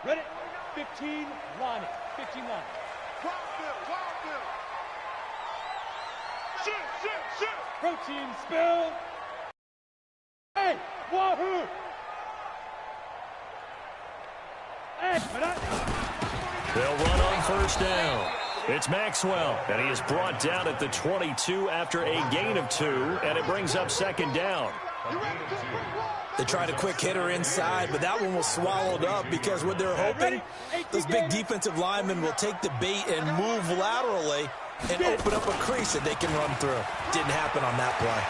Ready? 15, line it. 15 line. Shoot. Protein spill. Hey, wahoo! Hey, they'll run on first down. It's Maxwell, and he is brought down at the 22 after a gain of 2, and it brings up second down. They tried a quick hitter inside, but that one was swallowed up because what they're hoping, those big defensive linemen will take the bait and move laterally and open up a crease that they can run through. Didn't happen on that play.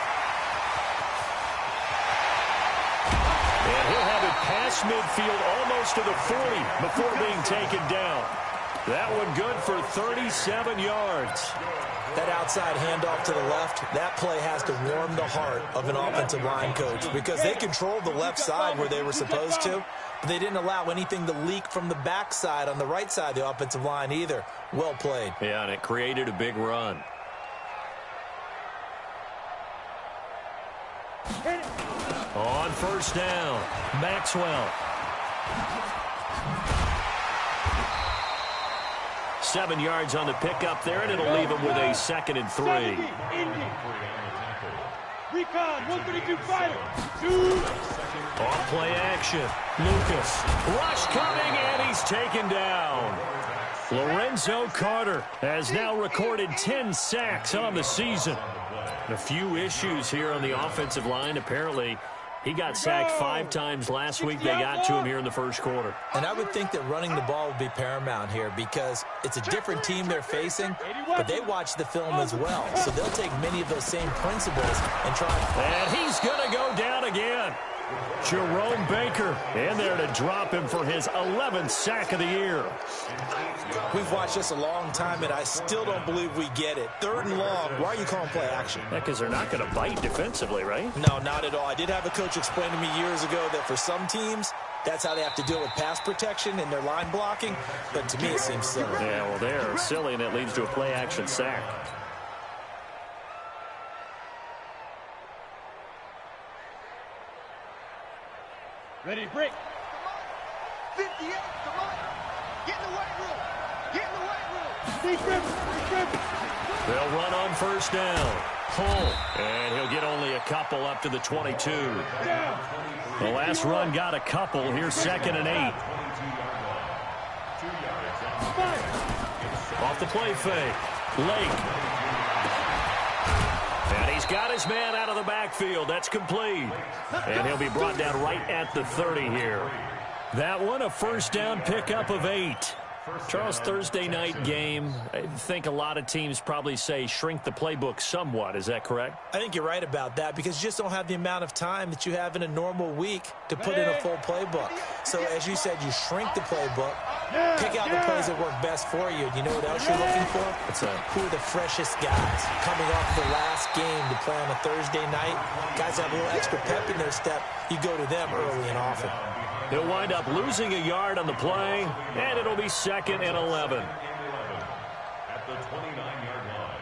And he'll have it past midfield almost to the 40 before being taken down. That one good for 37 yards. That outside handoff to the left, that play has to warm the heart of an offensive line coach because they controlled the left side where they were supposed to, but they didn't allow anything to leak from the backside on the right side of the offensive line either. Well played. Yeah, and it created a big run. On first down, Maxwell. 7 yards on the pickup there, and it'll leave him with a 2nd and 3. Recon, 132 fighter. Off play action. Lucas. Rush coming, and he's taken down. Lorenzo Carter has now recorded 10 sacks on the season. A few issues here on the offensive line. Apparently, he got sacked 5 times last week. They got to him here in the first quarter. And I would think that running the ball would be paramount here because it's a different team they're facing, but they watch the film as well. So they'll take many of those same principles and try. And he's going to go down again. Jerome Baker in there to drop him for his 11th sack of the year. We've watched this a long time, and I still don't believe we get it. 3rd and long. Why are you calling play action? Because they're not going to bite defensively, right? No, not at all. I did have a coach explain to me years ago that for some teams, that's how they have to deal with pass protection and their line blocking. But to me, it seems silly. Yeah, well, they're silly, and it leads to a play action sack. Ready, break. 58, come on. Get in the weight room. Get in the weight room. Deep grip. They'll run on first down. Hull, and he'll get only a couple up to the 22. The last run got a couple. Here's 2nd and 8. Off the play fake. Lake. And he's got his man out of the backfield. That's complete. And he'll be brought down right at the 30 here. That one, a first down pickup of 8. Charles, Thursday night game, I think a lot of teams probably say shrink the playbook somewhat. Is that correct? I think you're right about that because you just don't have the amount of time that you have in a normal week to put in a full playbook. So, as you said, you shrink the playbook, pick out the plays that work best for you. You know what else you're looking for? What's that? Who are the freshest guys coming off the last game to play on a Thursday night? Guys have a little extra pep in their step. You go to them early and often. He'll wind up losing a yard on the play, and it'll be 2nd and 11. At the 29-yard line.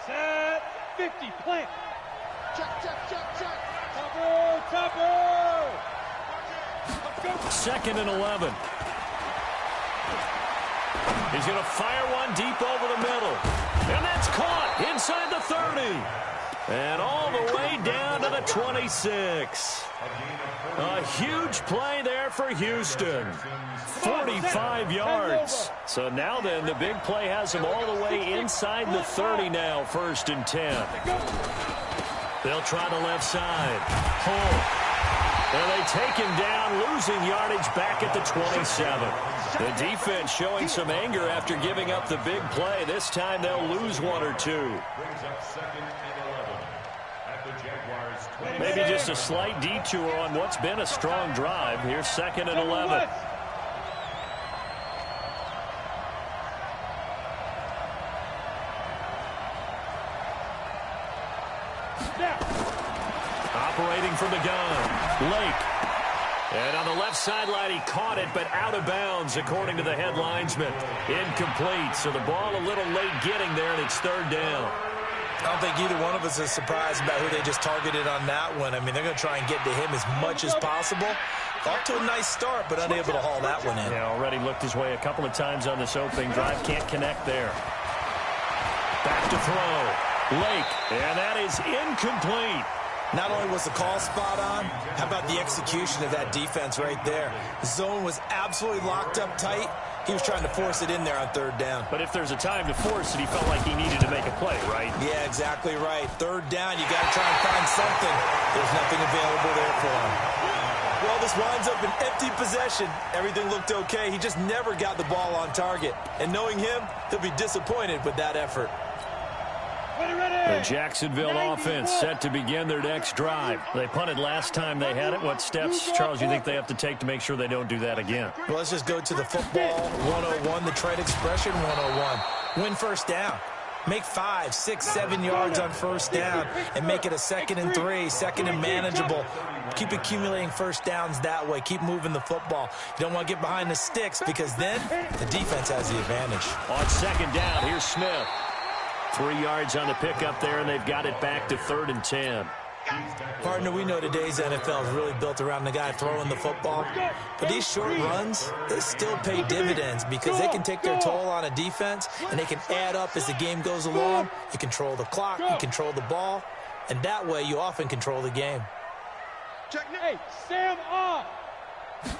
Set 50, plant. Check. Topper. Let's go. 2nd and 11. He's going to fire one deep over the middle. And that's caught inside the 30. And all the way down to the 26. A huge play there for Houston. 45 yards. So now then, the big play has him all the way inside the 30 now, 1st and 10. They'll try the left side. Hull. And they take him down, losing yardage back at the 27. The defense showing some anger after giving up the big play. This time they'll lose 1 or 2. Brings up 2nd and 11 at the Jaguars. Maybe just a slight detour on what's been a strong drive. Here's 2nd and 11. Operating from the gun, Lake. And on the left sideline, he caught it, but out of bounds, according to the head linesman. Incomplete, so the ball a little late getting there, and it's 3rd down. I don't think either one of us is surprised about who they just targeted on that one. I mean, they're going to try and get to him as much as possible. Off to a nice start, but unable to haul that one in. Yeah, already looked his way a couple of times on this opening drive. Can't connect there. Back to throw. Lake, and that is incomplete. Not only was the call spot on, how about the execution of that defense right there? The zone was absolutely locked up tight. He was trying to force it in there on third down. But if there's a time to force it, he felt like he needed to make a play, right? Yeah, exactly right. Third down, you got to try and find something. There's nothing available there for him. Well, this winds up an empty possession. Everything looked okay. He just never got the ball on target. And knowing him, he'll be disappointed with that effort. The Jacksonville offense set to begin their next drive. They punted last time they had it. What steps, Charles, you think they have to take to make sure they don't do that again? Well, let's just go to the football 101, the trade expression 101. Win first down. Make 5, 6, 7 yards on first down and make it a 2nd and 3, 2nd and manageable. Keep accumulating first downs that way. Keep moving the football. You don't want to get behind the sticks because then the defense has the advantage. On second down, here's Smith. 3 yards on the pickup there, and they've got it back to 3rd and 10. Partner, we know today's NFL is really built around the guy throwing the football. But these short runs, they still pay dividends because they can take their toll on a defense, and they can add up as the game goes along. You control the clock, you control the ball, and that way you often control the game. Hey, Sam off.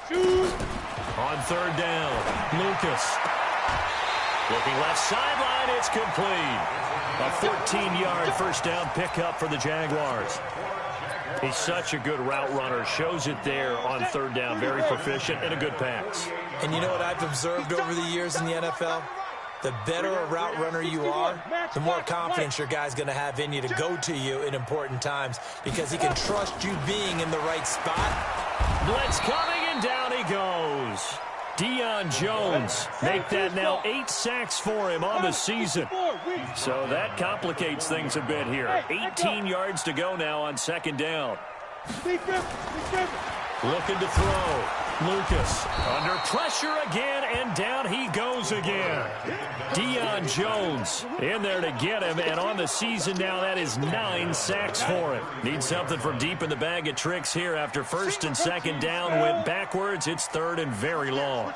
Shoot. On third down, Lucas. Looking left sideline, it's complete. A 14-yard first down pickup for the Jaguars. He's such a good route runner. Shows it there on third down. Very proficient and a good pass. And you know what I've observed over the years in the NFL? The better a route runner you are, the more confidence your guy's going to have in you to go to you in important times because he can trust you being in the right spot. Blitz coming, and down he goes. Deion Jones, make that now 8 sacks for him on the season. So that complicates things a bit here. 18 yards to go now on second down. Looking to throw. Lucas under pressure again, and down he goes again. Deion Jones in there to get him, and on the season now, that is 9 sacks for him. Needs something from deep in the bag of tricks here after first and second down went backwards. It's third and very long.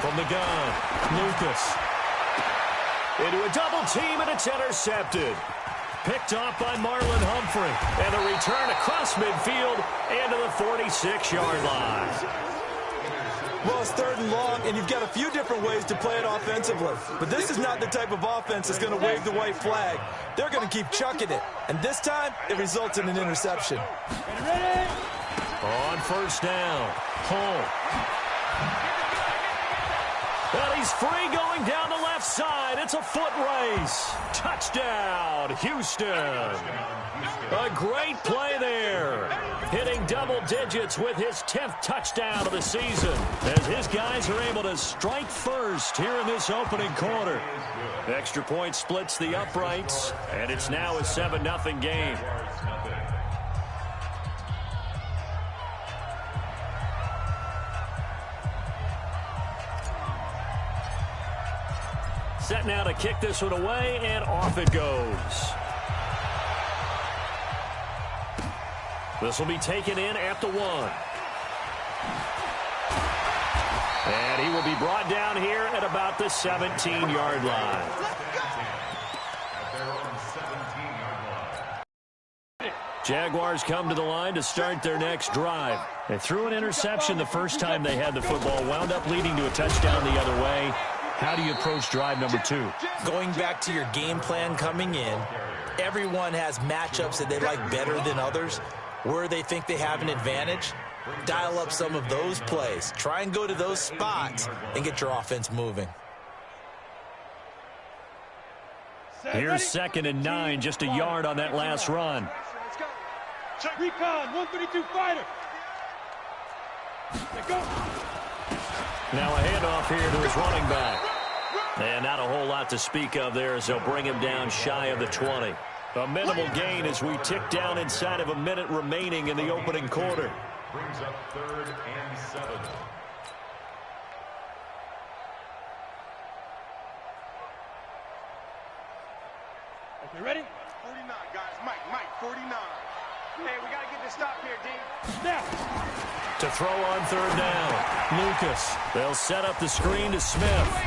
From the gun, Lucas. Into a double team, and it's intercepted. Picked off by Marlon Humphrey. And a return across midfield and to the 46-yard line. Well, it's third and long, and you've got a few different ways to play it offensively. But this is not the type of offense that's going to wave the white flag. They're going to keep chucking it. And this time, it results in an interception. On first down, Home. And he's free going down the left side. It's a foot race. Touchdown, Houston. A great play there. Hitting double digits with his 10th touchdown of the season as his guys are able to strike first here in this opening quarter. Extra point splits the uprights, and it's now a 7-0 game. Set now to kick this one away, and off it goes. This will be taken in at the 1. And he will be brought down here at about the 17-yard line. Jaguars come to the line to start their next drive. They threw an interception the first time they had the football, wound up leading to a touchdown the other way. How do you approach drive number 2? Going back to your game plan coming in, everyone has matchups that they like better than others, where they think they have an advantage. Dial up some of those plays. Try and go to those spots and get your offense moving. Here's 2nd and 9, just a yard on that last run. Recon, 132 fighter. Now a handoff here to his running back. And not a whole lot to speak of there as they'll bring him down shy of the 20. A minimal gain as we tick down inside of a minute remaining in the opening quarter. Brings up 3rd and 7. You ready? 49, guys. Mike, 49. Hey, we got to get this stop here, D. Now. To throw on third down, Lucas. They'll set up the screen to Smith.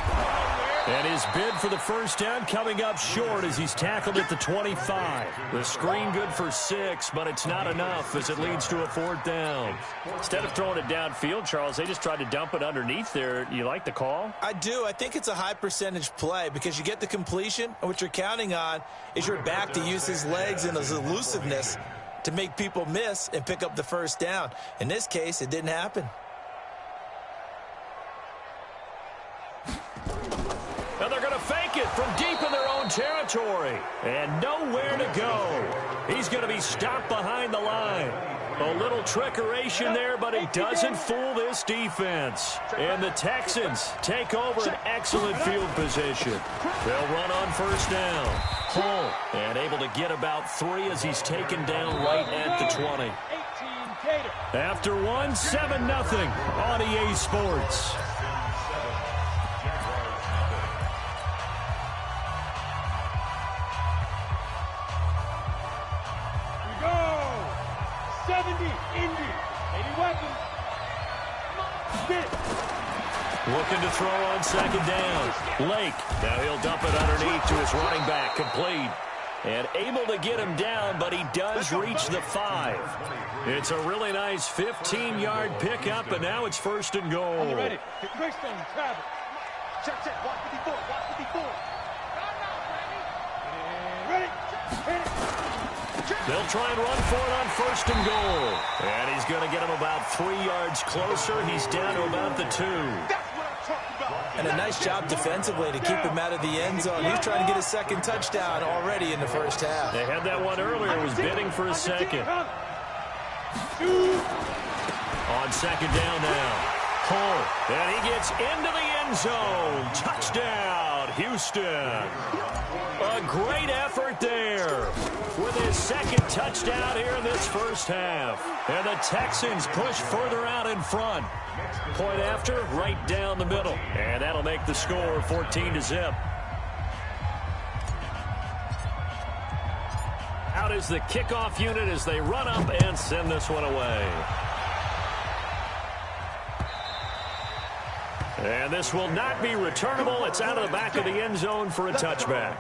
And his bid for the first down coming up short as he's tackled at the 25. The screen good for 6, but it's not enough as it leads to a fourth down. Instead of throwing it downfield, Charles, they just tried to dump it underneath there. You like the call? I do. I think it's a high percentage play because you get the completion, and what you're counting on is your back to use his legs and his elusiveness to make people miss and pick up the first down. In this case, it didn't happen. And they're going to fake it from deep in their own territory. And nowhere to go. He's going to be stopped behind the line. A little trickeration there, but it doesn't fool this defense. And the Texans take over an excellent field position. They'll run on first down. Hull, and able to get about 3 as he's taken down right at the 20. After one, 7-0 on EA Sports. Looking to throw on second down. Lake. Now he'll dump it underneath to his running back. Complete. And able to get him down, but he does reach the 5. It's a really nice 15-yard pickup, and now it's first and goal. Are you ready? Quick stone, travel. Check. Watch 54. Watch 54. Ready? Hit it. They'll try and run for it on first and goal. And he's going to get him about 3 yards closer. He's down to about the 2. And a nice job defensively to keep him out of the end zone. He's trying to get his second touchdown already in the first half. They had that one earlier. Was bidding for a second. On second down now. Hull. And he gets into the end zone. Touchdown, Houston. A great effort there with his second touchdown here in this first half. And the Texans push further out in front. Point after, right down the middle. And that'll make the score 14-0. Out is the kickoff unit as they run up and send this one away. And this will not be returnable. It's out of the back of the end zone for a touchback.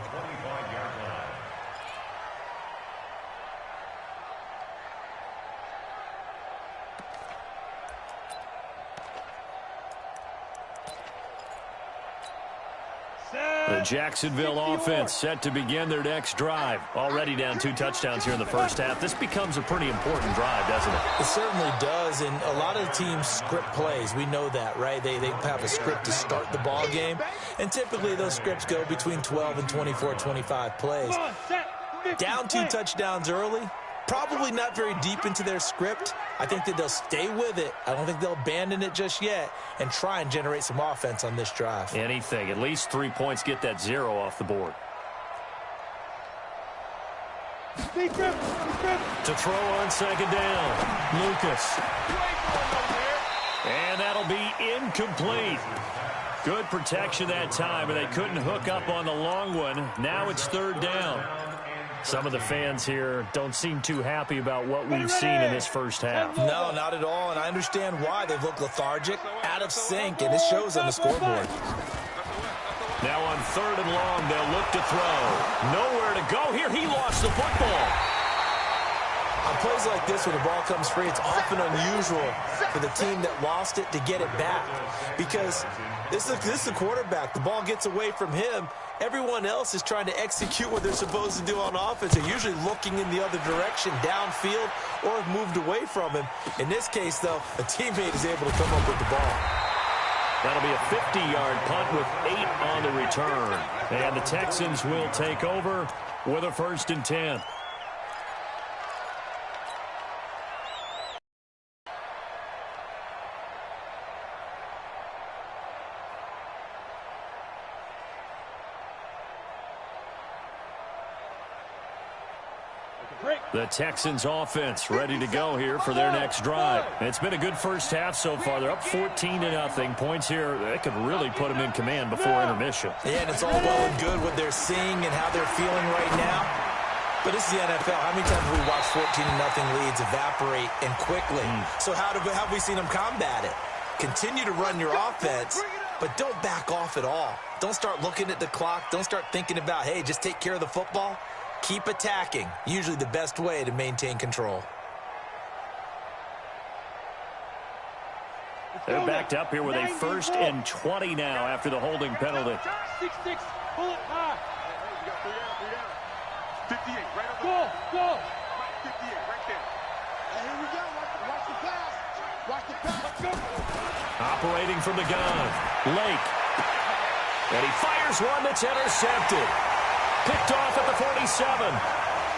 The Jacksonville offense set to begin their next drive. Already down 2 touchdowns here in the first half. This becomes a pretty important drive, doesn't it? It certainly does, and a lot of the teams script plays. We know that, right? They have a script to start the ball game, and typically those scripts go between 12 and 24, 25 plays. Down 2 touchdowns early, probably not very deep into their script. I think that they'll stay with it. I don't think they'll abandon it just yet and try and generate some offense on this drive. Anything. At least 3 points, get that 0 off the board. To throw on second down, Lucas. And that'll be incomplete. Good protection that time, and they couldn't hook up on the long one. Now it's third down. Some of the fans here don't seem too happy about what we've seen in this first half. No, not at all, and I understand why. They've looked lethargic, out of sync, and it shows on the scoreboard. Now on third and long, they'll look to throw. Nowhere to go here. He lost the football. On plays like this, when the ball comes free, it's often unusual for the team that lost it to get it back. Because this is the quarterback. The ball gets away from him. Everyone else is trying to execute what they're supposed to do on offense. They're usually looking in the other direction, downfield, or have moved away from him. In this case, though, a teammate is able to come up with the ball. That'll be a 50-yard punt with 8 on the return. And the Texans will take over with a 1st and 10. The Texans offense ready to go here for their next drive. It's been a good first half so far. They're up 14-0. Points here, that could really put them in command before intermission. Yeah, and it's all well and good what they're seeing and how they're feeling right now. But this is the NFL. How many times have we watched 14-0 leads evaporate and quickly? So how have we seen them combat it? Continue to run your offense, but don't back off at all. Don't start looking at the clock. Don't start thinking about, hey, just take care of the football. Keep attacking. Usually the best way to maintain control. They're backed up here with a 1st and 20 now after the holding penalty. 6-6, pull it high. 58, right over Go, go. 58, right there. And here we go. Watch the pass. Watch the pass. Let's go. Operating from the gun, Lake. And he fires one that's intercepted. Picked off at the 47.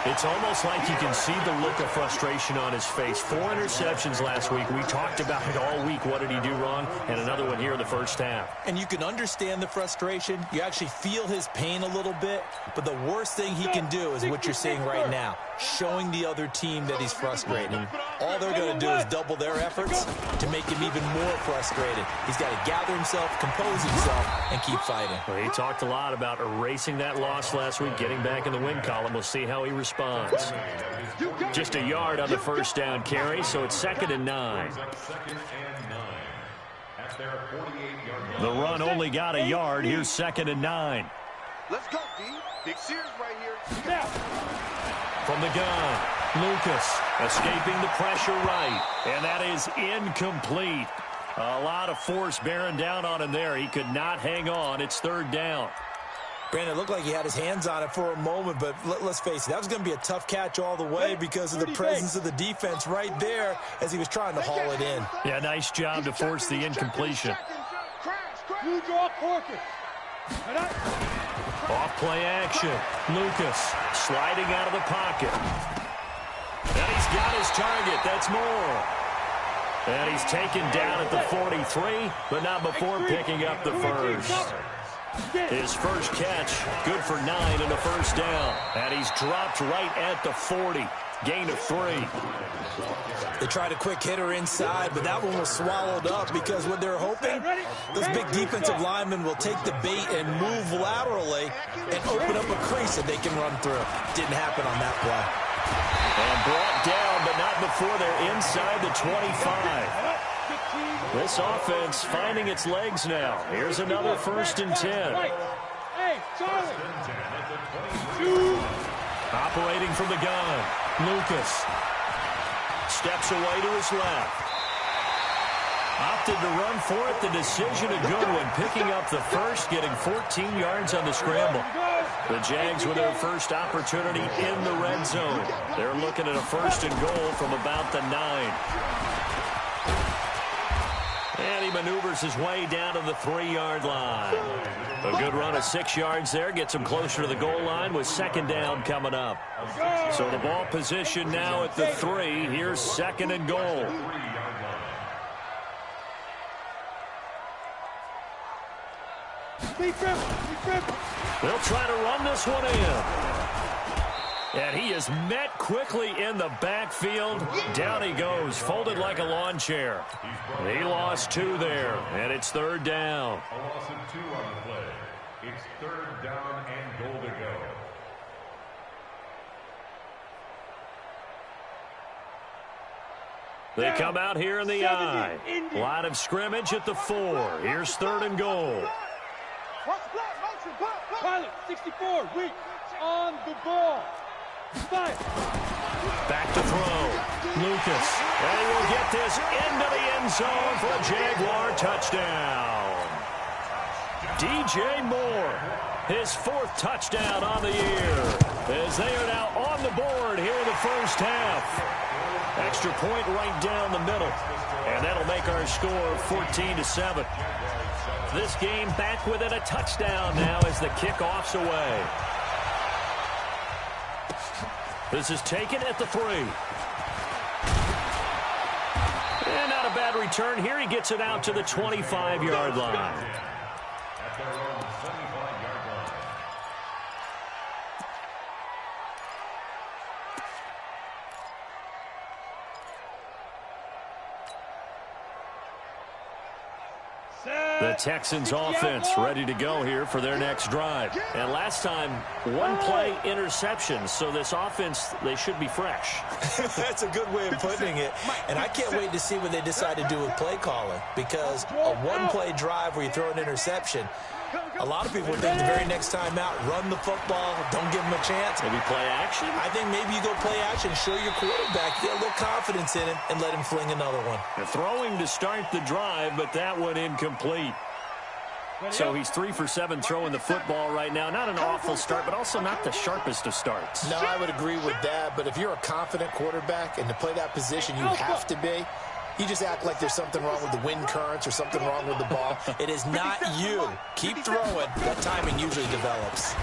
It's almost like you can see the look of frustration on his face. 4 interceptions last week. We talked about it all week. What did he do wrong? And another one here in the first half. And you can understand the frustration. You actually feel his pain a little bit. But the worst thing he can do is what you're seeing right now, showing the other team that he's frustrated. All they're going to do is double their efforts to make him even more frustrated. He's got to gather himself, compose himself, and keep fighting. Well, he talked a lot about erasing that loss last week, getting back in the win column. We'll see how he responds. Just a yard on the first down carry, so it's 2nd and 9. The run only got a yard. Here's 2nd and 9. Let's go, D. Big Sears right here. From the gun, Lucas escaping the pressure right, and that is incomplete. A lot of force bearing down on him there. He could not hang on. It's 3rd down. Brandon, it looked like he had his hands on it for a moment, but let's face it, that was going to be a tough catch all the way because of the presence of the defense right there as he was trying to haul it in. Yeah, nice job to force the incompletion. You draw Corker. Off play action. Lucas sliding out of the pocket. And he's got his target. That's Moore. And he's taken down at the 43, but not before picking up the first. His first catch, good for 9 and a first down. And he's dropped right at the 40. Gain of 3. They tried a quick hitter inside, but that one was swallowed up because what they're hoping, those big defensive linemen will take the bait and move laterally and open up a crease that they can run through. Didn't happen on that play. And brought down, but not before they're inside the 25. This offense finding its legs now. Here's another 1st and 10. Hey, Charlie. Operating from the gun, Lucas steps away to his left. Opted to run for it. The decision a good one, picking up the first, getting 14 yards on the scramble. The Jags with their first opportunity in the red zone. They're looking at a 1st and goal from about the 9. And he maneuvers his way down to the 3-yard line. A good run of 6 yards there. Gets him closer to the goal line with 2nd down coming up. So the ball position now at the 3. Here's 2nd and goal. They'll try to run this one in. And he is met quickly in the backfield. Down he goes, folded like a lawn chair. He lost 2 there, and it's 3rd down. A loss of 2 on the play. It's 3rd down and goal to go. They come out here in the I. Line of scrimmage at the 4. Here's 3rd and goal. Pilot, 64, weak, on the ball. Fire. Back to throw. Lucas. And he will get this into the end zone for a Jaguar touchdown. DJ Moore, his 4th touchdown on the year, as they are now on the board here in the first half. Extra point right down the middle, and that'll make our score 14-7. This game back within a touchdown now as the kickoff's away. This is taken at the 3. And not a bad return here. He gets it out to the 25-yard line. At their own 75-yard line. The Texans offense ready to go here for their next drive. And last time, one play interception. So this offense, they should be fresh. That's a good way of putting it. And I can't wait to see what they decide to do with play calling. Because a one-play drive where you throw an interception, a lot of people think the very next time out, run the football, don't give them a chance. Maybe play action? I think maybe you go play action, show your quarterback, get a little confidence in him, and let him fling another one. They're throwing to start the drive, but that one incomplete. So he's 3 for 7 throwing the football right now. Not an awful start, but also not the sharpest of starts. No, I would agree with that. But if you're a confident quarterback and to play that position, you have to be. You just act like there's something wrong with the wind currents or something wrong with the ball. It is not you. Keep throwing. That timing usually develops.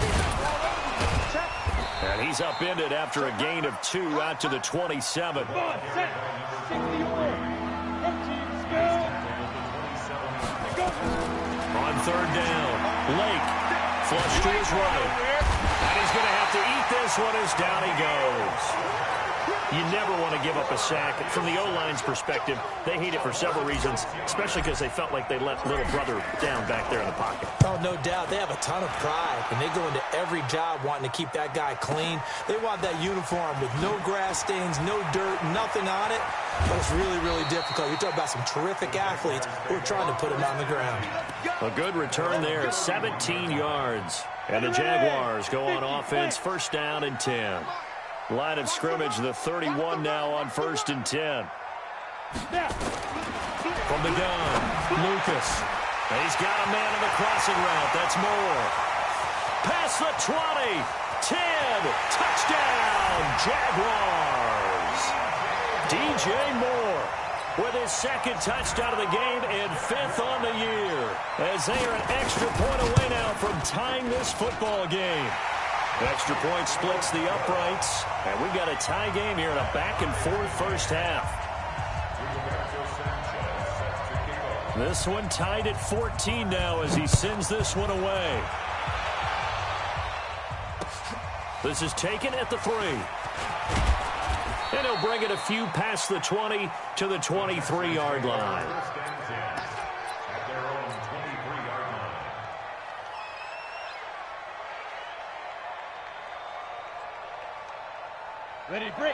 And he's upended after a gain of 2 out to the 27. On third down, Lake flush to his right. And he's going to have to eat this one as down he goes. You never want to give up a sack. From the O-line's perspective, they hate it for several reasons, especially because they felt like they let little brother down back there in the pocket. Oh, no doubt. They have a ton of pride, and they go into every job wanting to keep that guy clean. They want that uniform with no grass stains, no dirt, nothing on it. But it's really, really difficult. You're talking about some terrific athletes who are trying to put him on the ground. A good return there, 17 yards. And the Jaguars go on offense, first down and 10. Line of scrimmage, the 31 now on 1st and 10. From the gun, Lucas. And he's got a man in the crossing route. That's Moore. Past the 20, 10, touchdown, Jaguars. DJ Moore with his second touchdown of the game and 5th on the year. As they are an extra point away now from tying this football game. Extra point splits the uprights, and we got a tie game here in a back-and-forth first half. This one tied at 14 now as he sends this one away. This is taken at the 3. And he'll bring it a few past the 20 to the 23-yard line.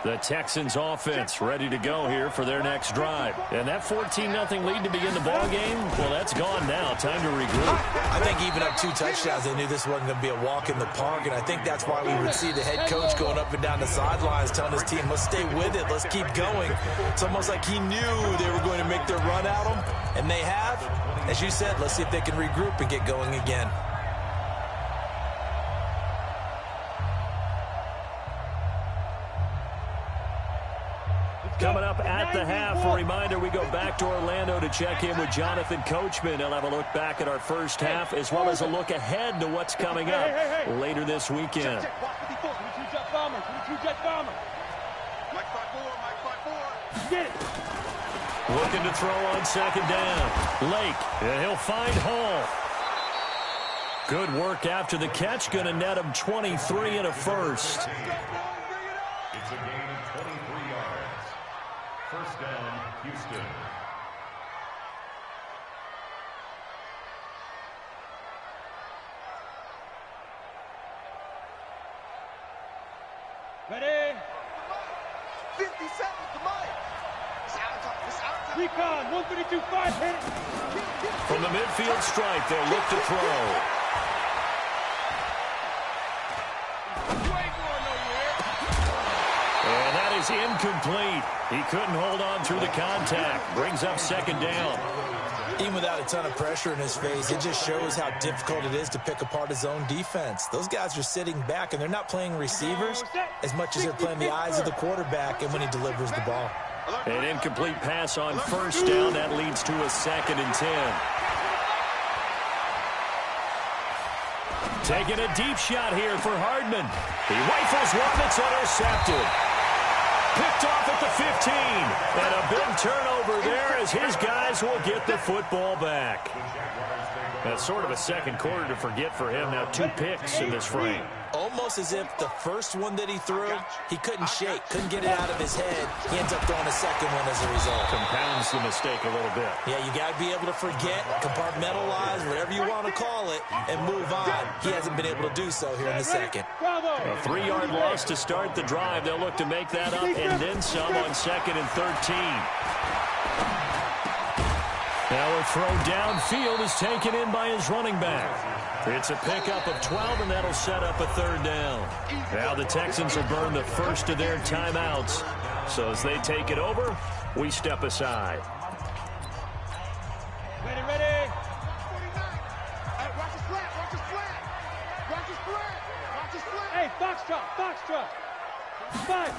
The Texans offense ready to go here for their next drive. And that 14-0 lead to begin the ball game, well, that's gone now. Time to regroup. I think even up 2 touchdowns, they knew this wasn't going to be a walk in the park, and I think that's why we would see the head coach going up and down the sidelines telling his team, let's stay with it, let's keep going. It's almost like he knew they were going to make their run at him, and they have. As you said, let's see if they can regroup and get going again. Coming up at the half, a reminder, we go back to Orlando to check in with Jonathan Coachman. He'll have a look back at our first half as well as a look ahead to what's coming up later this weekend. Looking to throw on second down. Lake, and he'll find Hall. Good work after the catch, going to net him 23 and a first. It's a gain of 23 yards. First down, Houston. Ready? 50 seconds to Mike. It's out. Recon, 132-5, hit it. From the midfield stripe, they'll look to throw. And that is incomplete. He couldn't hold on through the contact. Brings up second down. Even without a ton of pressure in his face, it just shows how difficult it is to pick apart his own defense. Those guys are sitting back, and they're not playing receivers as much as they're playing the eyes of the quarterback and when he delivers the ball. An incomplete pass on first down. That leads to a 2nd and 10. Taking a deep shot here for Hardman. He rifles one that's intercepted. Picked off at the 15. And a big turnover there as his guys will get the football back. That's sort of a second quarter to forget for him. Now 2 picks in this frame. almost as if the first one that he threw, he couldn't shake, couldn't get it out of his head. He ends up throwing a second one as a result. Compounds the mistake a little bit. Yeah, you got to be able to forget, compartmentalize, whatever you want to call it, and move on. He hasn't been able to do so here in the second. A 3-yard loss to start the drive. They'll look to make that up and then some on 2nd and 13. Now a throw downfield is taken in by his running back. It's a pickup of 12, and that'll set up a 3rd down. Now the Texans will burn the first of their timeouts. So as they take it over, we step aside. Ready. 49. Hey, watch his flat. Watch his flat. Hey, foxtrot. 5.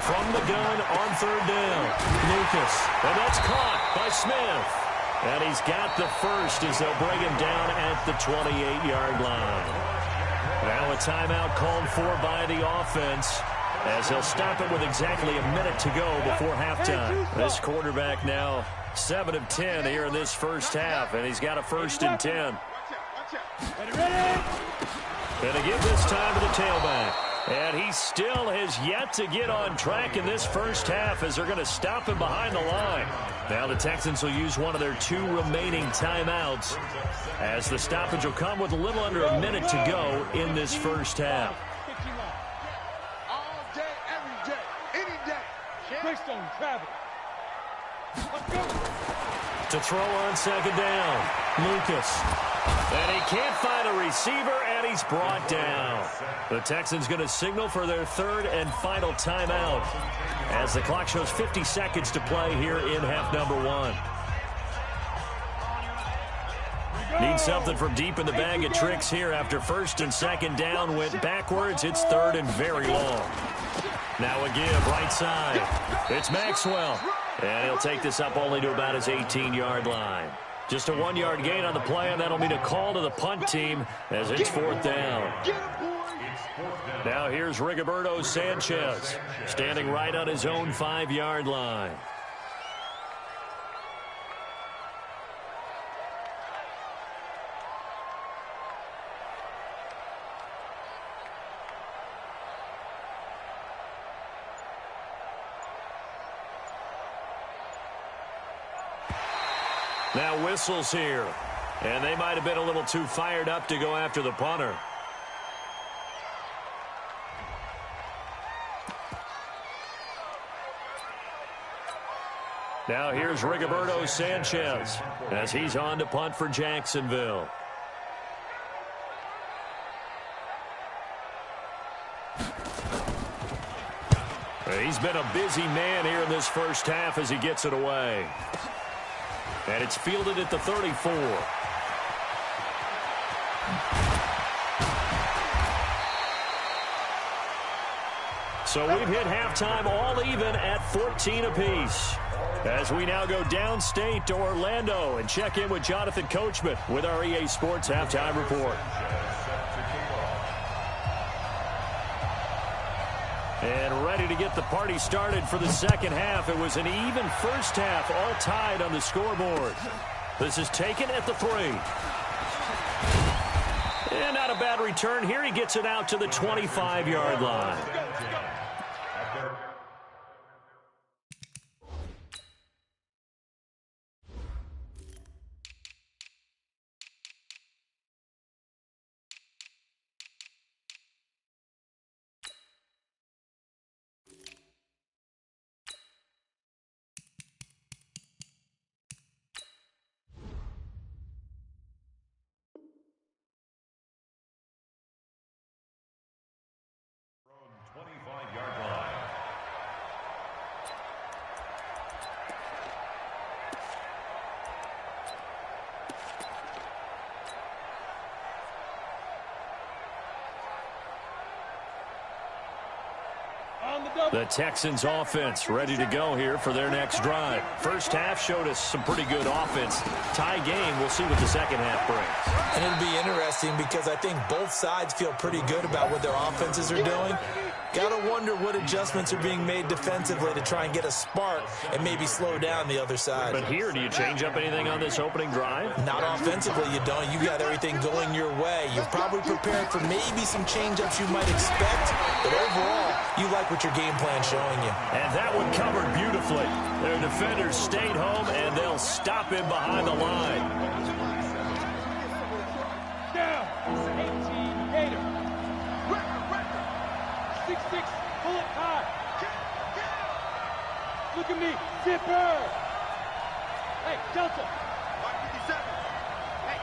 From the gun on 3rd down, Lucas. And that's caught by Smith. And he's got the first as they'll bring him down at the 28-yard line. Now a timeout called for by the offense as they'll stop it with exactly a minute to go before halftime. This quarterback now 7 of 10 here in this first half, and he's got a 1st and 10. Ready. And to give this time to the tailback. And he still has yet to get on track in this first half as they're going to stop him behind the line. Now the Texans will use one of their 2 remaining timeouts as the stoppage will come with a little under a minute to go in this first half. All day, every day, any day. Greystone, travel. Let's go. To throw on 2nd down, Lucas. And he can't find a receiver, and he's brought down. The Texans going to signal for their 3rd and final timeout as the clock shows 50 seconds to play here in half number 1. Need something from deep in the bag of tricks here after 1st and 2nd down went backwards. It's 3rd and very long. Now a give right side. It's Maxwell. And he'll take this up only to about his 18-yard line. Just a 1-yard gain on the play, and that'll mean a call to the punt team as it's 4th down. Now here's Rigoberto Sanchez standing right on his own 5-yard line. Now whistles here, and they might have been a little too fired up to go after the punter. Now here's Rigoberto Sanchez as he's on to punt for Jacksonville. He's been a busy man here in this first half as he gets it away. And it's fielded at the 34. So we've hit halftime all even at 14 apiece. As we now go downstate to Orlando and check in with Jonathan Coachman with our EA Sports Halftime Report. And ready to get the party started for the second half. It was an even first half, all tied on the scoreboard. This is taken at the 3. And not a bad return here. He gets it out to the 25-yard line. The Texans offense ready to go here for their next drive. First half showed us some pretty good offense. Tie game, we'll see what the second half brings. And it'll be interesting because I think both sides feel pretty good about what their offenses are doing. Gotta wonder what adjustments are being made defensively to try and get a spark and maybe slow down the other side. But here, do you change up anything on this opening drive? Not offensively, you don't. You got everything going your way. You're probably prepared for maybe some change-ups you might expect, but overall, you like what your game plan's showing you. And that one covered beautifully. Their defenders stayed home, and they'll stop him behind the line. Down. 18 Gator. 6'6", bullet high. Look at me, zipper. Hey, Delta. Mark 57. Hey,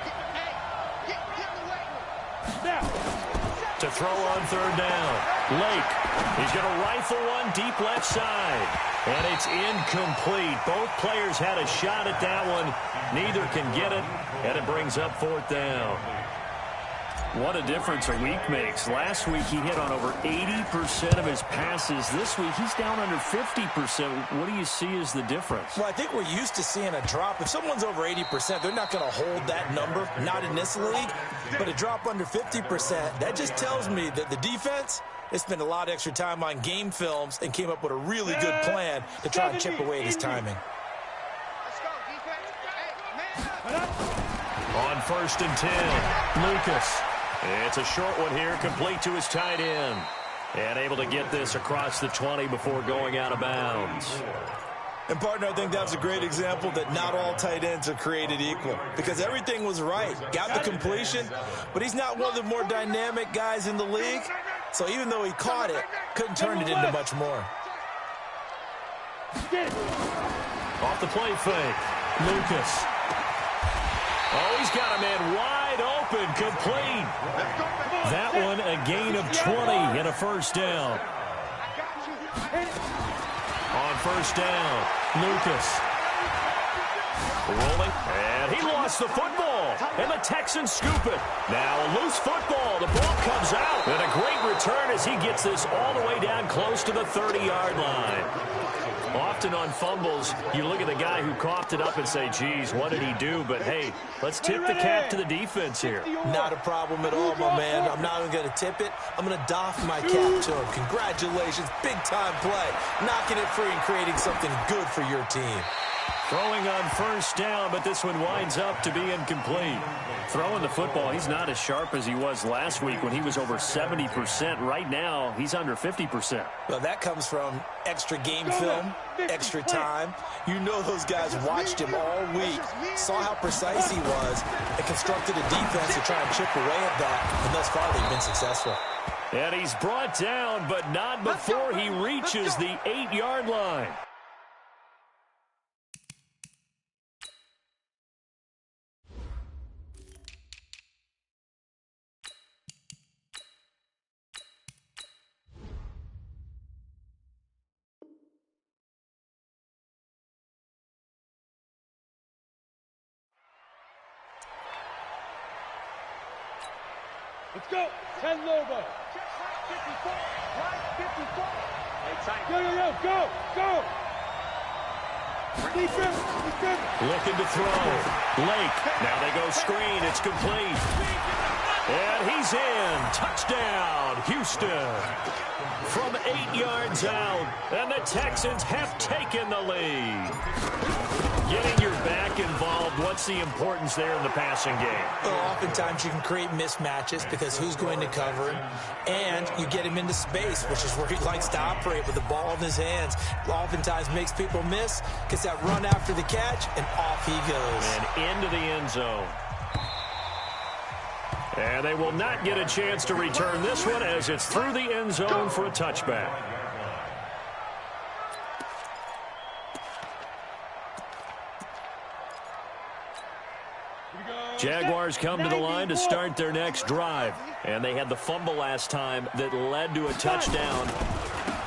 get in the way. Now. To throw on third down. Lake. He's going to rifle one deep left side. And it's incomplete. Both players had a shot at that one. Neither can get it. And it brings up fourth down. What a difference a week makes. Last week he hit on over 80% of his passes. This week he's down under 50%. What do you see as the difference? Well, I think we're used to seeing a drop. If someone's over 80%, they're not going to hold that number, not in this league. But a drop under 50%, that just tells me that the defense, they spent a lot of extra time on game films and came up with a really good plan to try and chip away at his timing. Let's go, defense. Hey, man up. On 1st and 10, Lucas. It's a short one here, complete to his tight end. And able to get this across the 20 before going out of bounds. And, partner, I think that's a great example that not all tight ends are created equal. Because everything was right. Got the completion, but he's not one of the more dynamic guys in the league. So even though he caught it, couldn't turn it into much more. Off the play fake, Lucas. Oh, he's got a man wide open, complete. That one a gain of 20 and a first down. On 1st down, Lucas. Rolling, and he lost the football. And the Texans scoop it. Now a loose football. The ball comes out. And a great return as he gets this all the way down close to the 30-yard line. Often on fumbles, you look at the guy who coughed it up and say, geez, what did he do? But, hey, let's tip the cap to the defense here. Not a problem at all, my man. I'm not even going to tip it. I'm going to doff my cap to him. Congratulations. Big-time play. Knocking it free and creating something good for your team. Throwing on 1st down, but this one winds up to be incomplete. Throwing the football, he's not as sharp as he was last week when he was over 70%. Right now, he's under 50%. Well, that comes from extra game film, extra time. You know those guys watched him all week, saw how precise he was, and constructed a defense to try and chip away at that. And thus far, they've been successful. And he's brought down, but not before he reaches the 8-yard line. Let's go. 10 Lobo. 54. Right 54. Go. Go. Defense. Looking to throw. Lake. Now they go screen. It's complete. And he's in. Touchdown, Houston. From 8 yards out. And the Texans have taken the lead. Getting your back involved, what's the importance there in the passing game? Well, oftentimes you can create mismatches because who's going to cover him, and you get him into space, which is where he likes to operate with the ball in his hands. Oftentimes makes people miss, gets that run after the catch, and off he goes. And into the end zone. And they will not get a chance to return this one as it's through the end zone for a touchback. Jaguars come to the line to start their next drive. And they had the fumble last time that led to a touchdown.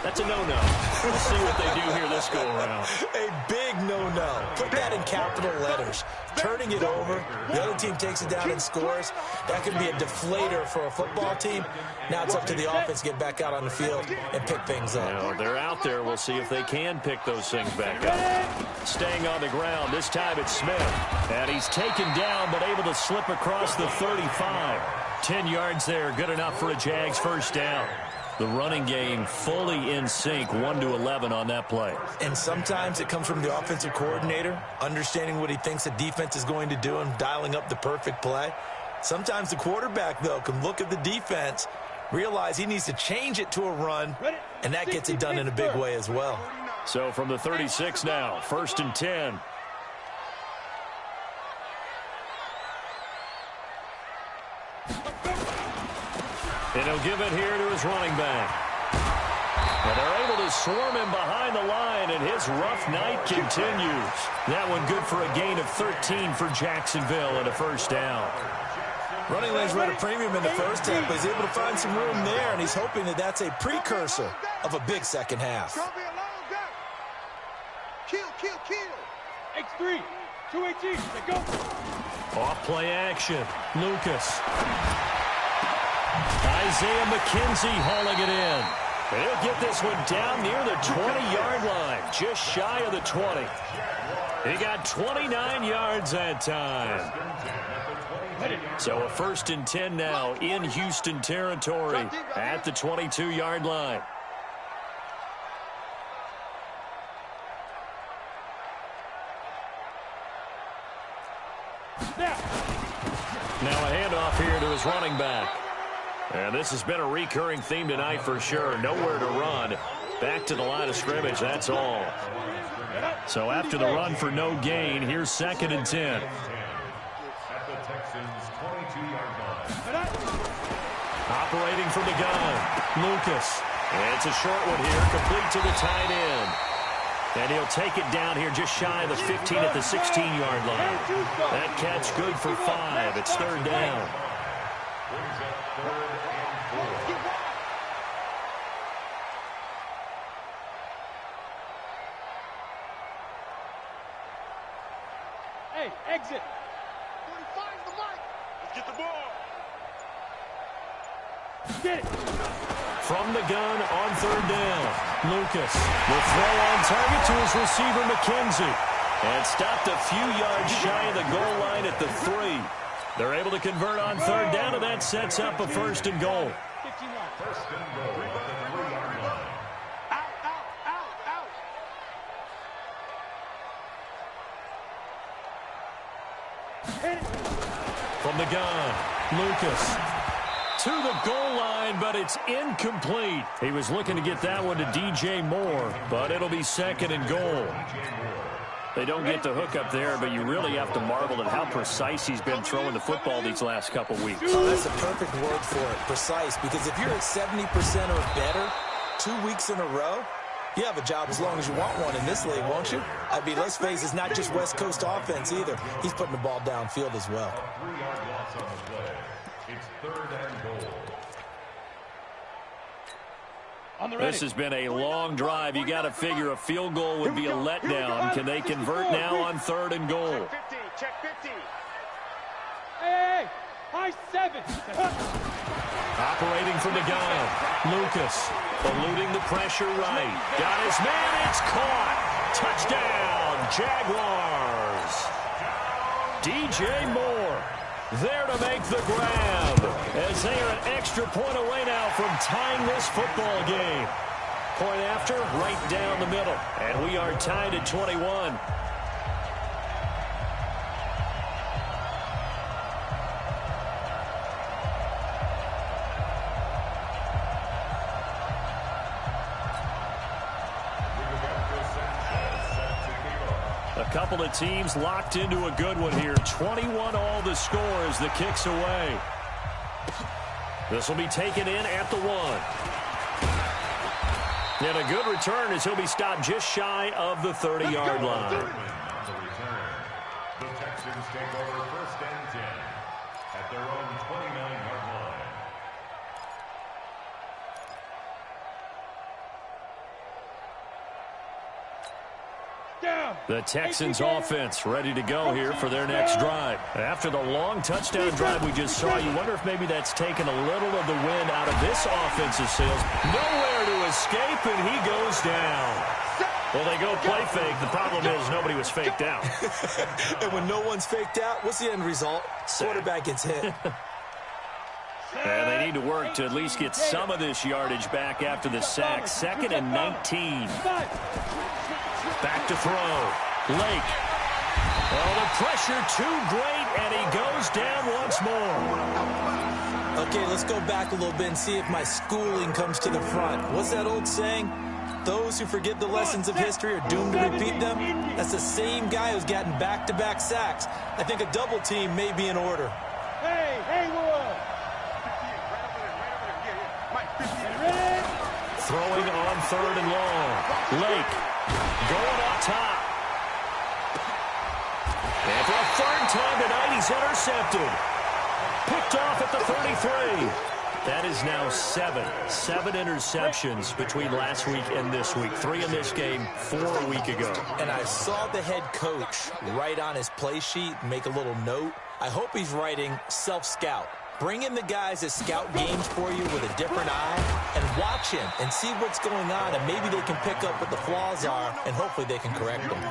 That's a no-no. We'll see what they do here this go-around. A big no-no. Put that in capital letters. Turning it over, the other team takes it down and scores. That could be a deflator for a football team. Now it's up to the offense to get back out on the field and pick things up. Now, they're out there. We'll see if they can pick those things back up. Staying on the ground. This time it's Smith. And he's taken down but able to slip across the 35. 10 yards there. Good enough for a Jags first down. The running game fully in sync, 1-11 on that play. And sometimes it comes from the offensive coordinator, understanding what he thinks the defense is going to do and dialing up the perfect play. Sometimes the quarterback, though, can look at the defense, realize he needs to change it to a run, and that gets it done in a big way as well. So from the 36 now, 1st and 10. And he'll give it here to his running back. And they're able to swarm him behind the line, and his rough night continues. That one good for a gain of 13 for Jacksonville and a first down. Running lanes were at a premium in the first half, but he's able to find some room there, and he's hoping that that's a precursor of a big second half. Kill. X3, 2 HE, they go. Off play action. Lucas. Isaiah McKenzie hauling it in. He'll get this one down near the 20-yard line, just shy of the 20. He got 29 yards that time. So a 1st and 10 now in Houston territory at the 22-yard line. Now a handoff here to his running back. And this has been a recurring theme tonight for sure. Nowhere to run. Back to the line of scrimmage, that's all. So after the run for no gain, here's 2nd and 10. At the Texans' 22-yard line. Operating from the gun, Lucas. And it's a short one here, complete to the tight end. And he'll take it down here just shy of the 15 at the 16-yard line. That catch good for 5. It's 3rd down. Brings up 3rd and 4. Hey, exit. 45's the mark. Let's get the ball. Get it. From the gun on 3rd down, Lucas will throw on target to his receiver, McKenzie. And stopped a few yards shy of the goal line at the 3. They're able to convert on 3rd down, and that sets up a 1st and goal. 1st and goal at the 3-yard line. Out. From the gun, Lucas to the goal line, but it's incomplete. He was looking to get that one to DJ Moore, but it'll be 2nd and goal. They don't get the hook up there, but you really have to marvel at how precise he's been throwing the football these last couple weeks. Oh, that's a perfect word for it, precise, because if you're at 70% or better 2 weeks in a row, you have a job as long as you want one in this league, won't you? I mean, let's face it, it's not just West Coast offense either. He's putting the ball downfield as well. A 3-yard loss on the play. It's 3rd and goal. This has been a long drive. You got to figure a field goal would be a letdown. Can they convert now on 3rd and goal? Check 50. Hey, high 7. Operating from the gun, Lucas eluding the pressure right. Got his man, it's caught. Touchdown, Jaguars. DJ Moore there to make the grab as they are an extra point away now from tying this football game. Point after, right down the middle. And we are tied at 21. A couple of teams locked into a good one here. 21 all the score as the kick's away. This will be taken in at the 1. And a good return as he'll be stopped just shy of the 30-yard line. On the return, the Texans take over 1st and 10 at their own 29-yard line. The Texans offense ready to go here for their next drive. After the long touchdown drive we just saw, you wonder if maybe that's taken a little of the wind out of this offensive sails. Nowhere to escape, and he goes down. Well, they go play fake. The problem is nobody was faked out. And when no one's faked out, what's the end result? Quarterback gets hit. And they need to work to at least get some of this yardage back after the sack. 2nd and 19. Back to throw. Lake. Oh, the pressure too great, and he goes down once more. Okay, let's go back a little bit and see if my schooling comes to the front. What's that old saying? Those who forget the lessons of history are doomed to repeat them. That's the same guy who's gotten back-to-back sacks. I think a double team may be in order. Hey, Haywood! Throwing on 3rd and long. Lake going up top. And for a 3rd time tonight, he's intercepted. Picked off at the 33. That is now 7 interceptions between last week and this week. 3 in this game, 4 a week ago. And I saw the head coach write on his play sheet, make a little note. I hope he's writing self-scout. Bring in the guys that scout games for you with a different eye and watch him and see what's going on, and maybe they can pick up what the flaws are, and hopefully they can correct them.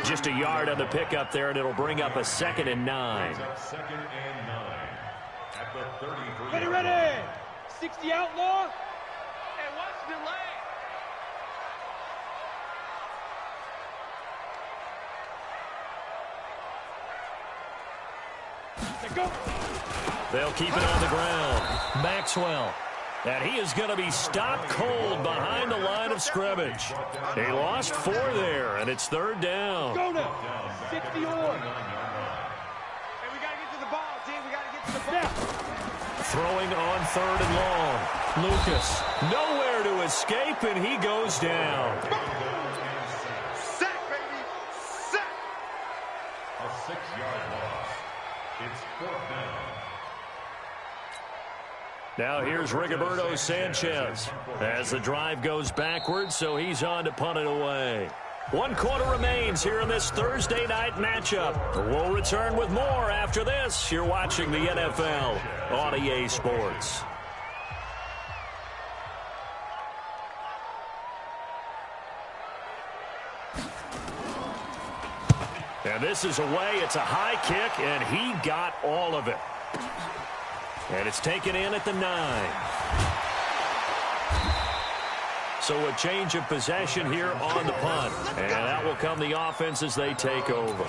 Just a yard on the pickup there, and it'll bring up a 2nd and 9. 2nd and 9 at the 33. Ready! 60 outlaw. Hey, watch the lane. Go. They'll keep it on the ground. Maxwell. And he is going to be stopped cold behind the line of scrimmage. He lost 4 there, and it's 3rd down. Go now. 60 on. Hey, we got to get to the ball, team. We got to get to the ball. Throwing on 3rd and long. Lucas, nowhere to escape, and he goes down. Sack, baby. Sack. A 6-yard loss. It's 4th down. Now here's Rigoberto Sanchez as the drive goes backwards, so he's on to punt it away. 1 quarter remains here in this Thursday night matchup. We'll return with more after this. You're watching the NFL on EA Sports. And this is away. It's a high kick, and he got all of it. And it's taken in at the 9. So a change of possession here on the punt. And that will come the offense as they take over.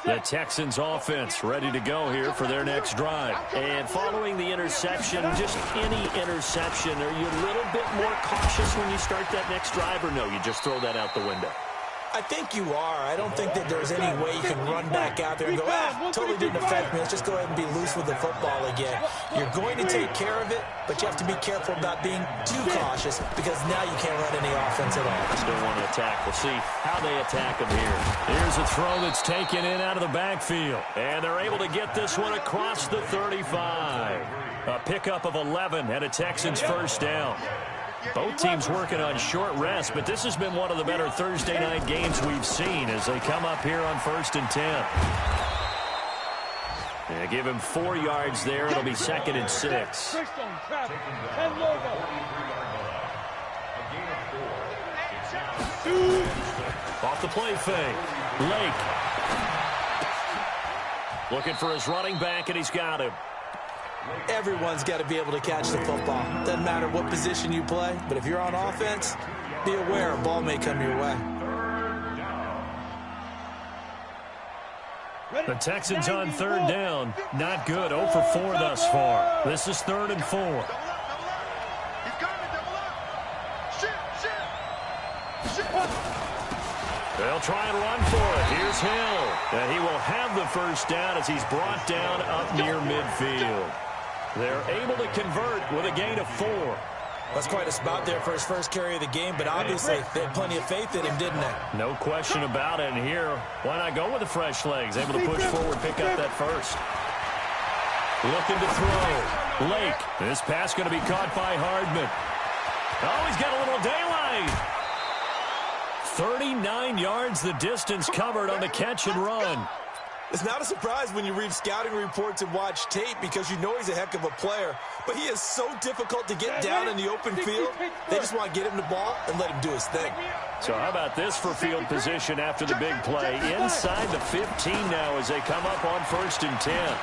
The Texans offense ready to go here for their next drive. And following the interception, just any interception, are you a little bit more cautious when you start that next drive, or no, you just throw that out the window? I think you are. I don't think that there's any way you can run back out there and go, totally didn't affect me. Let's just go ahead and be loose with the football again. You're going to take care of it, but you have to be careful about being too cautious because now you can't run any offense at all. Still want to attack. We'll see how they attack him here. Here's a throw that's taken in out of the backfield. And they're able to get this one across the 35. A pickup of 11 and a Texans first down. Both teams working on short rest, but this has been one of the better Thursday night games we've seen as they come up here on 1st and 10. And give him 4 yards there. It'll be 2nd and 6. Off the play fake. Lake. Looking for his running back, and he's got him. Everyone's got to be able to catch the football. Doesn't matter what position you play, but if you're on offense, be aware a ball may come your way. The Texans on 3rd down. Not good. 0 for 4 thus far. This is 3rd and 4. Double up. He's coming, double up. Shoot. They'll try and run for it. Here's Hill. And he will have the first down as he's brought down up near midfield. They're able to convert with a gain of 4. That's quite a spot there for his first carry of the game, but obviously they had plenty of faith in him, didn't they? No question about it. And here, why not go with the fresh legs? Able to push forward, pick up that first. Looking to throw. Lake. This pass going to be caught by Hardman. Oh, he's got a little daylight. 39 yards the distance covered on the catch and run. It's not a surprise when you read scouting reports and watch tape because you know he's a heck of a player. But he is so difficult to get down in the open field. They just want to get him the ball and let him do his thing. So how about this for field position after the big play? Inside the 15 now as they come up on 1st and 10.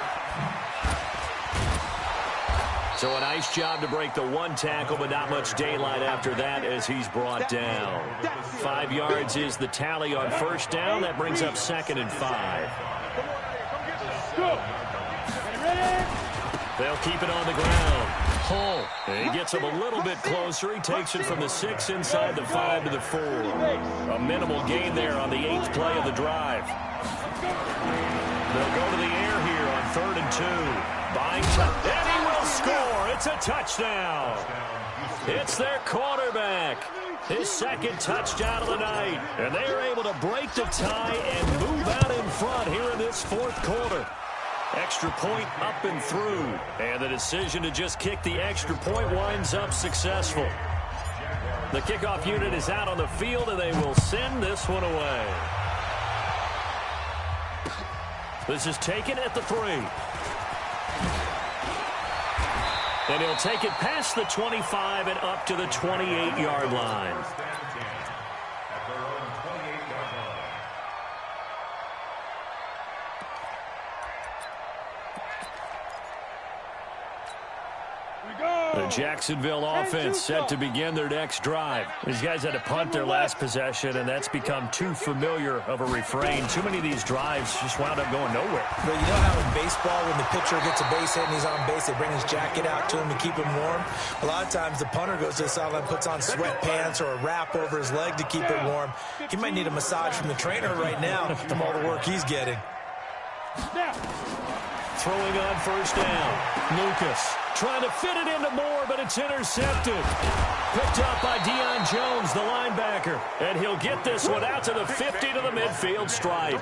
So a nice job to break the one tackle, but not much daylight after that as he's brought down. 5 yards is the tally on 1st down. That brings up 2nd and 5. They'll keep it on the ground. Hull. He gets him a little bit closer. He takes it from the 6 inside the 5 to the 4. A minimal gain there on the 8th play of the drive. They'll go to the air here on 3rd and 2. Buying time. And he will score. It's a touchdown. It's their quarterback. His 2nd touchdown of the night. And they are able to break the tie and move out in front here in this 4th quarter. Extra point up and through. And the decision to just kick the extra point winds up successful. The kickoff unit is out on the field, and they will send this one away. This is taken at the 3. And he'll take it past the 25 and up to the 28-yard line. The Jacksonville offense set to begin their next drive. These guys had to punt their last possession, and that's become too familiar of a refrain. Too many of these drives just wound up going nowhere. But you know how in baseball, when the pitcher gets a base hit and he's on base, they bring his jacket out to him to keep him warm? A lot of times the punter goes to the sideline, puts on sweatpants or a wrap over his leg to keep it warm. He might need a massage from the trainer right now from all the work he's getting. Throwing on 1st down. Lucas trying to fit it into Moore, but it's intercepted. Picked up by Deion Jones, the linebacker. And he'll get this one out to the 50 to the midfield stripe.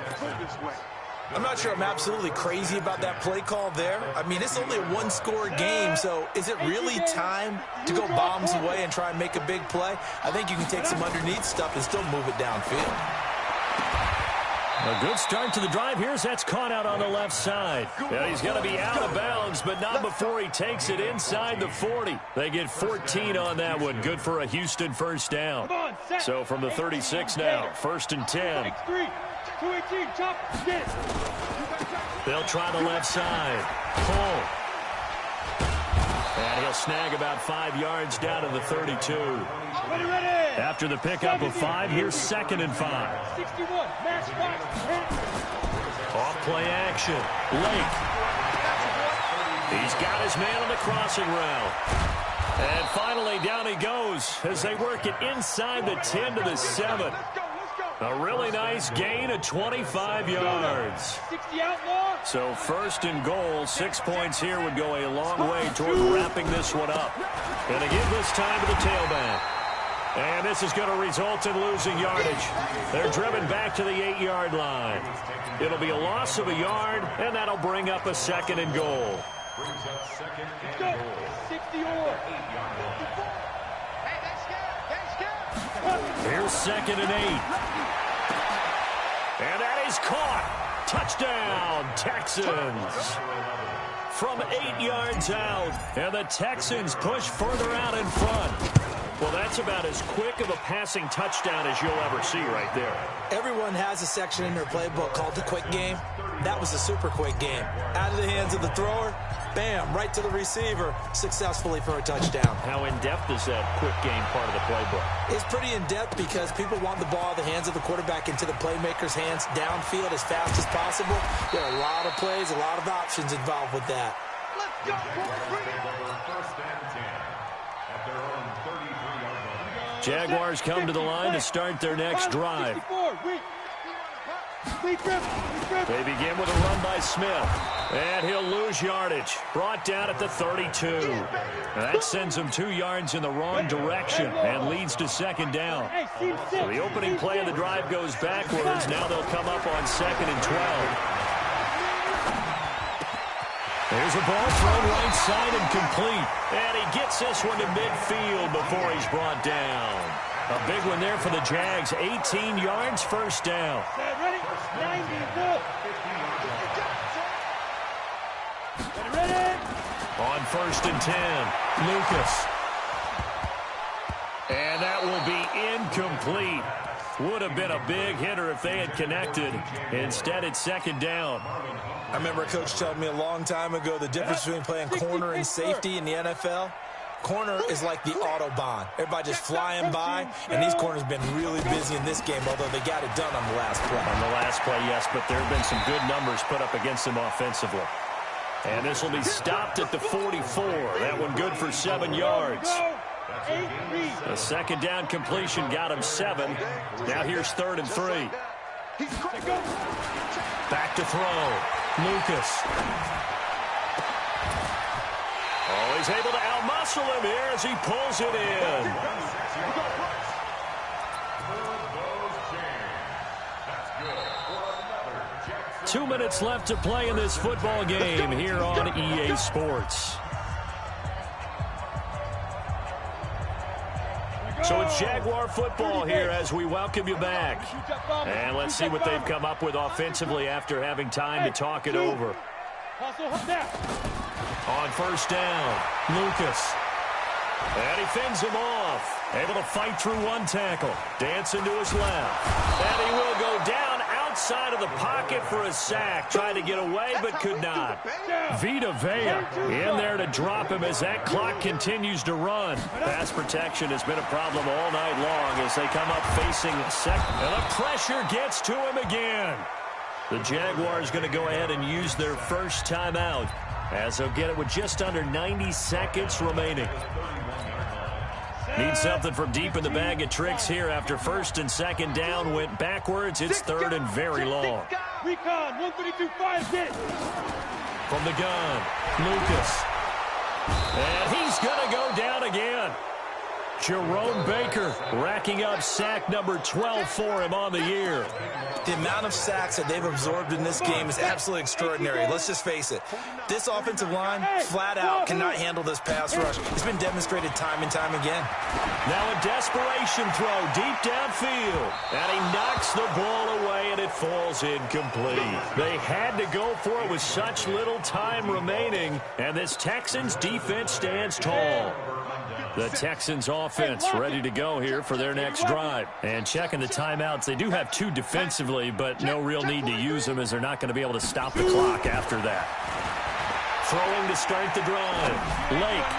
I'm not sure I'm absolutely crazy about that play call there. I mean, it's only a one-score game, so is it really time to go bombs away and try and make a big play? I think you can take some underneath stuff and still move it downfield. A good start to the drive. That's caught out on the left side. Yeah, he's going to be out of bounds, but not before he takes it inside the 40. They get 14 on that one. Good for a Houston 1st down. So from the 36 now, 1st and 10. They'll try the left side. Pull. And he'll snag about 5 yards down to the 32. After the pickup of 5, here's 2nd and 5. 61, match 5. Off play action. Lake. He's got his man on the crossing route. And finally down he goes as they work it inside the 10 to the 7. A really nice gain of 25 yards. So 1st and goal, 6 points here would go a long way toward wrapping this one up. And they give this time to the tailback. And this is going to result in losing yardage. They're driven back to the 8-yard line. It'll be a loss of a yard, and that'll bring up a 2nd and goal. Here's 2nd and 8. And that is caught. Touchdown, Texans. From 8 yards out, and the Texans push further out in front. Well, that's about as quick of a passing touchdown as you'll ever see right there. Everyone has a section in their playbook called the quick game. That was a super quick game. Out of the hands of the thrower, bam, right to the receiver, successfully for a touchdown. How in-depth is that quick game part of the playbook? It's pretty in-depth because people want the ball out of the hands of the quarterback into the playmaker's hands downfield as fast as possible. There are a lot of plays, a lot of options involved with that. Let's go. First and 10 at their own 33-yard line. Jaguars come to the line to start their next drive. They begin with a run by Smith. And he'll lose yardage. Brought down at the 32. That sends him 2 yards in the wrong direction and leads to 2nd down. So the opening play of the drive goes backwards. Now they'll come up on 2nd and 12. There's a ball thrown right side and complete. And he gets this one to midfield before he's brought down. A big one there for the Jags. 18 yards, 1st down. On 1st and 10, Lucas. And that will be incomplete. Would have been a big hitter if they had connected. Instead, it's 2nd down. I remember a coach telling me a long time ago the difference between playing corner and safety in the NFL. Corner is like the Autobahn. Everybody just flying by, and these corners have been really busy in this game, although they got it done on the last play. On the last play, yes, but there have been some good numbers put up against them offensively. And this will be stopped at the 44. That one good for 7 yards. The 2nd down completion got him 7. Now here's 3rd and 3. Back to throw. Lucas. Oh, he's able to outmuscle him here as he pulls it in. 2 minutes left to play in this football game here on EA Sports. So it's Jaguar football here as we welcome you back. And let's see what they've come up with offensively after having time to talk it over. On 1st down, Lucas. And he fends him off. Able to fight through one tackle. Dancing to his left. And he will go down outside of the pocket for a sack. Tried to get away, but could not. Vita Vea in there to drop him as that clock continues to run. Pass protection has been a problem all night long as they come up facing second. And the pressure gets to him again. The Jaguars going to go ahead and use their first timeout as they'll get it with just under 90 seconds remaining. Need something from deep in the bag of tricks here after 1st and 2nd down went backwards. It's 3rd and very long. Recon 132 fires it. From the gun, Lucas. And he's going to go down again. Jerome Baker racking up sack number 12 for him on the year. The amount of sacks that they've absorbed in this game is absolutely extraordinary. Let's just face it. This offensive line, flat out, cannot handle this pass rush. It's been demonstrated time and time again. Now a desperation throw deep downfield. And he knocks the ball away, and it falls incomplete. They had to go for it with such little time remaining, and this Texans defense stands tall. The Texans offense ready to go here for their next drive. And checking the timeouts, they do have 2 defensively, but no real need to use them as they're not going to be able to stop the clock after that. Throwing to start the drive. Lake.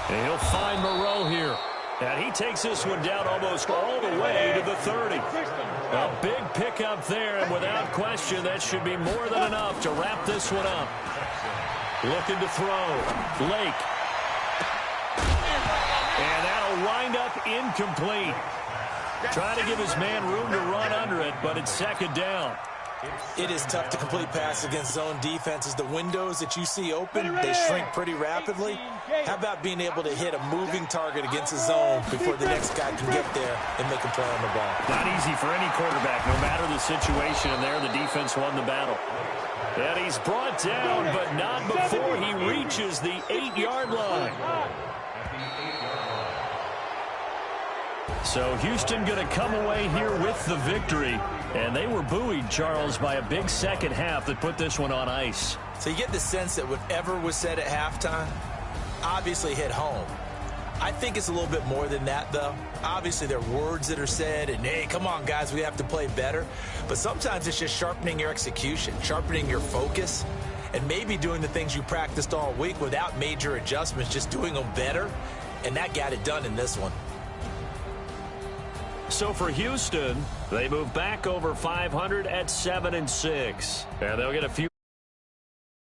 And he'll find Moreau here. And he takes this one down almost all the way to the 30. A big pickup there, and without question, that should be more than enough to wrap this one up. Looking to throw. Lake. And that'll wind up incomplete. Trying to give his man room to run under it, but it's 2nd down. It is tough to complete passes against zone defenses. The windows that you see open, they shrink pretty rapidly. How about being able to hit a moving target against a zone before the next guy can get there and make a play on the ball? Not easy for any quarterback, no matter the situation, and there the defense won the battle. And he's brought down, but not before he reaches the 8-yard line. So Houston going to come away here with the victory. And they were buoyed, Charles, by a big second half that put this one on ice. So you get the sense that whatever was said at halftime obviously hit home. I think it's a little bit more than that, though. Obviously, there are words that are said, and, hey, come on, guys, we have to play better. But sometimes it's just sharpening your execution, sharpening your focus, and maybe doing the things you practiced all week without major adjustments, just doing them better. And that got it done in this one. So for Houston, they move back over 500 at 7-6. And they'll get a few